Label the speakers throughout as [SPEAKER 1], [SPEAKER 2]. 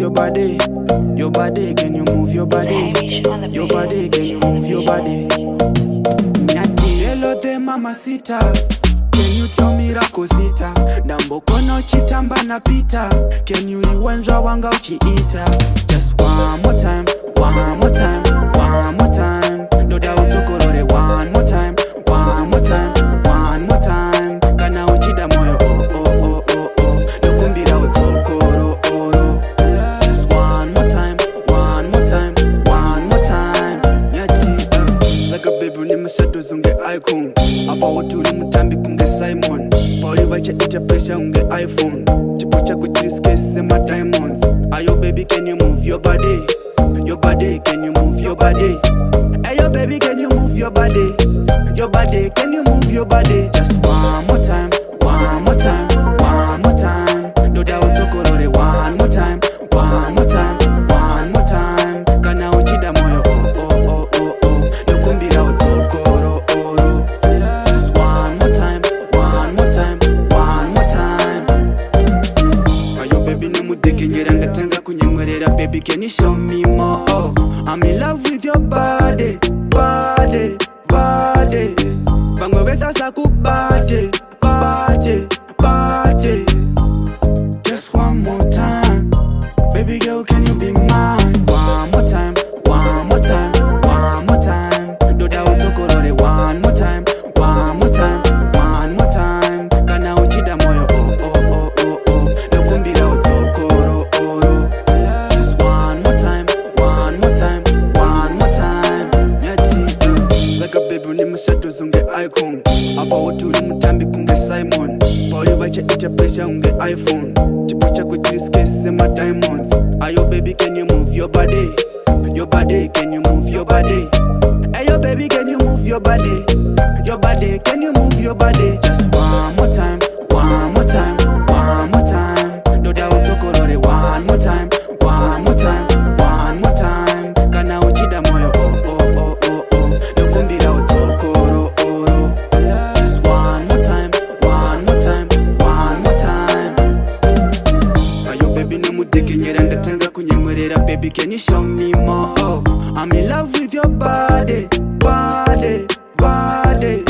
[SPEAKER 1] your body? Your body, can you move your body? Your body, can you move your body? Nyati, hello there mamacita. Can you tell me rakosita? Dambo kono chitamba na pita. Can you iwenja wanga uchiita? Just one more time, one more time, one more time. No doubt utokorore one more time, one more time, one more time. Kana uchida moyo oh oh oh oh oh. Dokumbira utokoro oro. Just one more time, one more time, one more time. Nyati Zaka baby unemashato zunge icon. Apa woturi mutambi kunge Simon. Body vacha ita pressure unge iPhone. Chipo chako chiskese ma diamonds. Ayo baby can you move your body? Your body, can you move your body? Ayo baby can you move your body? Your body, can you move your body? Just one more time, one more time, one more time. No doubt utokorore one more time, one more time, one more time. Kana uchida moyo oh oh oh oh oh. Dokumbira utokoro oro. Just one more time, one more time, one more time. Ayo baby nemudekenyera ndatanga kunyemwerera. Baby can you show me more? Oh, I'm in love with your body, body, body. Bango besa saku body, body, body. Just one more time, baby girl, can you be mine? One more time, one more time, one more time. Do da utokorore one more time, one more time, one more time. Kana uchida moyo oh oh oh oh oh. Dokumbira utokoro oro. Just one more time, one more time, one more time. Nyati Zaka baby unemashato zunge icon. Apa woturi mutambi kunge Simon. Body vacha ita pressure unge iPhone. Chipo chako chiskese ma diamonds. Ayo baby can you move your body? Your body, can you move your body? Ayo baby can you move your body? Your body, can you move your body? Just one more time, one more time, one more time. No doubt utokorore one more time, one more time, one more time. Kana uchida moyo oh oh oh oh oh. Dokumbira utokoro oro. Just one more time, one more time, one more time. Ayo baby nemudekenyera ndatanga kunyemwerera. Baby can you show me more? Oh, I'm in love with your body, body, body.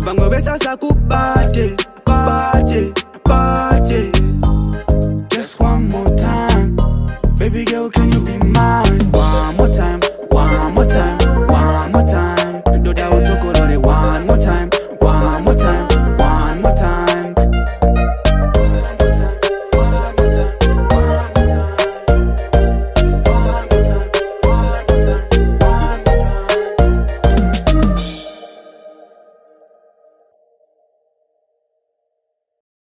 [SPEAKER 1] Bango besa saku body,